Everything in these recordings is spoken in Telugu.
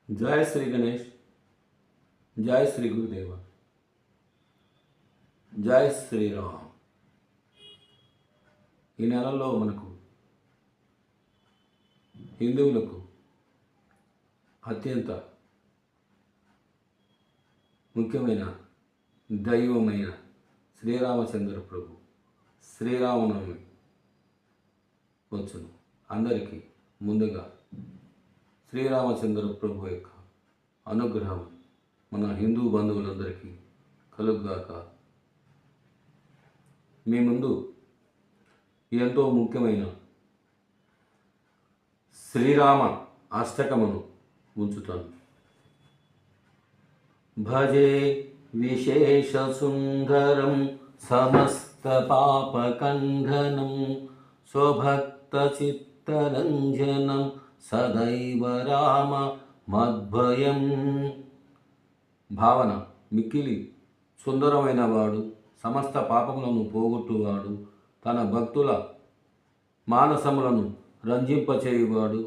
जय श्री गणेश, जय श्री गुरुदेव, जय శ్రీరామ్. ఈ నెలలో మనకు హిందువులకు అత్యంత ముఖ్యమైన దైవమైన శ్రీరామచంద్ర ప్రభు శ్రీరామనవమి వచ్చును. అందరికీ ముందుగా శ్రీరామచంద్ర ప్రభు యొక్క అనుగ్రహం మన హిందూ బంధువులందరికీ కలుగుగాక. మీ ముందు ఎంతో ముఖ్యమైన శ్రీరామ అష్టకమును ఉంచుతాను. భజే విశేష సుందరం సమస్త పాపకండనం స్వభక్త చిత్తరంజనం సదైవ రామ మద్భయం. భావన: మిక్కిలి సుందరమైన వాడు, సమస్త పాపములను పోగొట్టువాడు, తన భక్తుల మానసములను రంజింపచేయువాడు,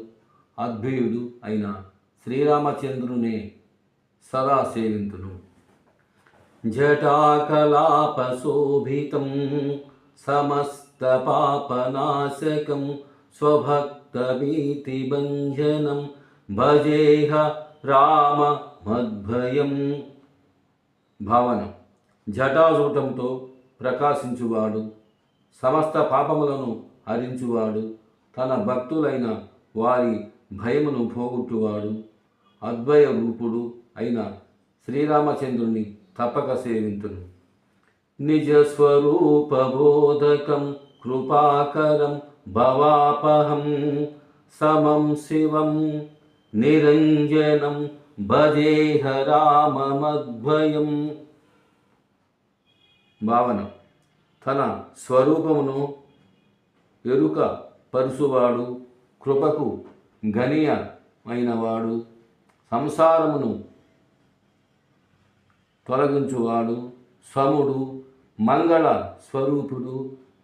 అద్భుతుడు అయిన శ్రీరామచంద్రునే సదా సేవింతును. జటాకలాపశోభితం సమస్త పాపనాశకం స్వభక్తభీతిభంజనం భజేహ రామ మద్భయం. భావన: జటాజూటంతో ప్రకాశించువాడు, సమస్త పాపములను హరించువాడు, తన భక్తులైన వారి భయమును పోగొట్టువాడు, అద్వయ రూపుడు అయిన శ్రీరామచంద్రుని తప్పక సేవింతును. నిజస్వరూపబోధకం కృపాకరం భవాపహం సమం శివం నిరంజనం భజేహ రామమద్భయం. భావన: తన స్వరూపమును ఎరుక పరుసువాడు, కృపకు గణీయ అయినవాడు, సంసారమును తొలగించువాడు, స్వముడు, మంగళ స్వరూపుడు,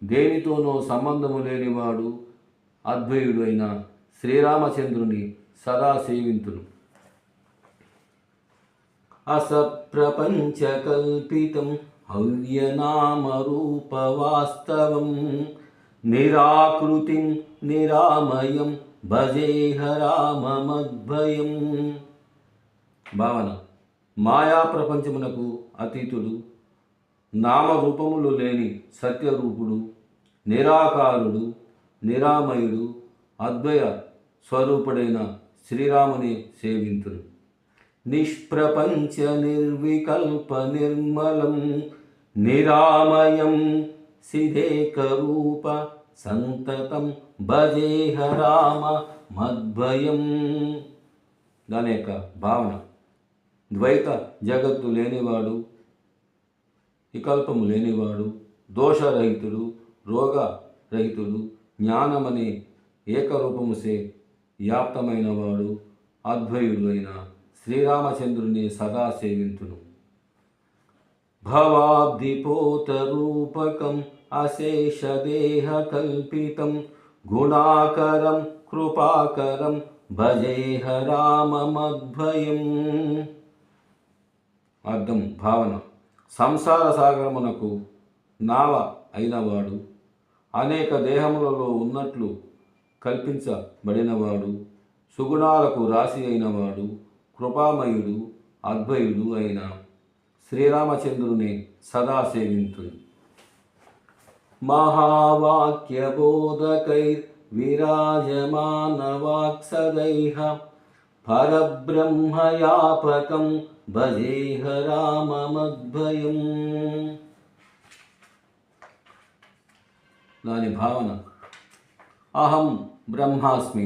దేనితోనో సంబంధము లేనివాడు, అద్వయుడు అయిన శ్రీరామచంద్రుని సదా సేవింతును. అసప్రపంచకల్పితం హవ్యనామరూపవాస్తవం నిరాకృతిం నిరామయం భజేహ రామమద్భయం. భావన: మాయా ప్రపంచమునకు అతీతుడు, నామరూపములు లేని సత్యరూపుడు, నిరాకారుడు, నిరామయుడు, అద్వయ స్వరూపుడైన శ్రీరాముని సేవింతును. నిష్ప్రపంచ నిర్వికల్ప నిర్మలం నిరామయం సిద్ధేకరూప సంతతం భజేహ రామ మద్భయం. దాని యొక్క భావన: ద్వైత జగత్తు లేనివాడు, వికల్పము లేనివాడు, దోషరహితుడు, రోగరహితుడు, జ్ఞానమనే ఏకరూపముసే వ్యాప్తమైన వాడు, అద్వయుడు అయిన శ్రీరామచంద్రుని సదా సేవింతును. భవాబ్ధిపోతరూపకం అశేషదేహకల్పితం గుణాకరం కృపాకరం భజేహ రామమద్భయం. అర్థం: భావన: సంసార సాగరమునకు నావ అయినవాడు, అనేక దేహములలో ఉన్నట్లు కల్పించబడినవాడు, సుగుణాలకు రాశి అయినవాడు, కృపామయుడు, అద్వయుడు అయిన శ్రీరామచంద్రుని సదా సేవింతును. మహావాక్యబోధకైర్ విరాజమానవాక్సదైః పరబ్రహ్మయాపకం భజేహ రామమద్భయం. దాని భావన: అహం బ్రహ్మాస్మి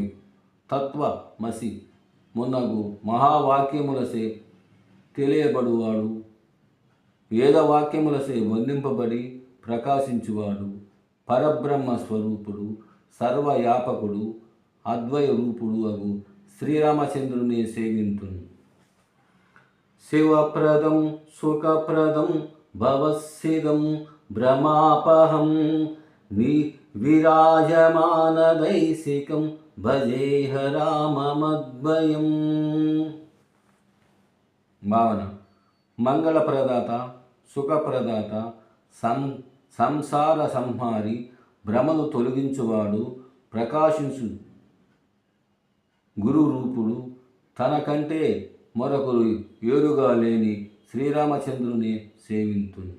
తత్వమసి మున్నగు మహావాక్యములసే తెలియబడువాడు, వేదవాక్యములసే వర్ణింపబడి ప్రకాశించువాడు, పరబ్రహ్మ స్వరూపుడు, సర్వయాపకుడు, అద్వయ రూపుడు అగు శ్రీరామచంద్రుని సేవింతును. శివప్రదం సుఖప్రదం భవసిదం భ్రమాపహం విరాజమానదైసికం భజేహ రామమద్భయం. భావన మంగళప్రదాత, సుఖప్రదాత, సం సంసార సంహారి, భ్రమను తొలగించువాడు, ప్రకాశించు గురు రూపుడు, తనకంటే మరొకరు ఏరుగా లేని శ్రీరామచంద్రుని సేవింతును.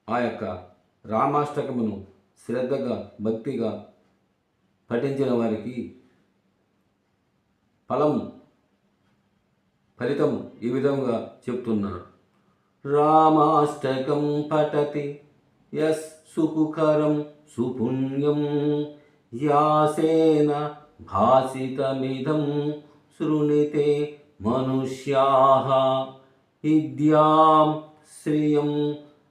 ఆ యొక్క రామాష్టకమును శ్రద్ధగా భక్తిగా పఠించిన వారికి ఫలితము ఈ విధంగా చెప్తున్నారు. రామాష్టకం పఠతి యస్ సుఖకరం సుపుణ్యం యాసేన భాసితమిదం శృణితే మనుష్యాః విద్యాం శ్రియం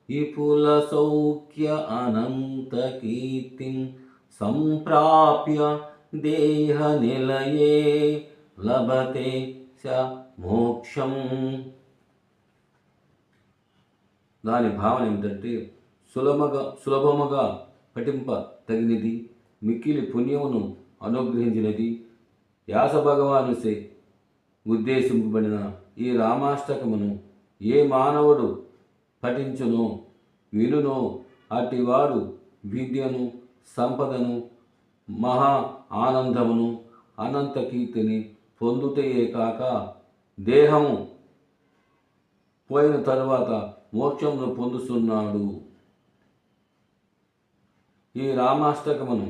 విపుల సౌఖ్య అనంత కీర్తిం సంప్రాప్య దేహ నిలయే లభతే స మోక్షం. దాని భావన ఏమిటంటే సులభముగా పఠింప తగినది, మిక్కిలి పుణ్యమును అనుగ్రహించినది, వ్యాస భగవానుసే ఉద్దేశింపబడిన ఈ రామాష్టకమును ఏ మానవుడు పఠించునో వినునో అటివాడు విద్యను, సంపదను, మహా ఆనందమును, అనంత కీర్తిని పొందుటయే కాక దేహము పోయిన తరువాత మోక్షమును పొందుతున్నాడు. ఈ రామాష్టకమును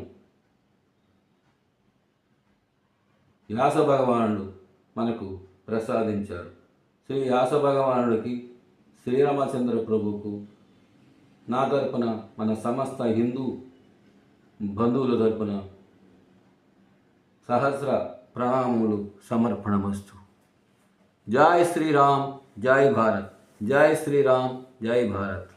వ్యాస భగవానుడు మనకు ప్రసాదించారు. శ్రీ వ్యాస భగవానుడికి, శ్రీరామచంద్ర ప్రభువుకు నా తరపున, మన సమస్త హిందూ బంధువుల తరపున సహస్ర ప్రణామములు సమర్పణమస్తు. జై శ్రీరామ్, జై భారత్. జై శ్రీరామ్, జై భారత్.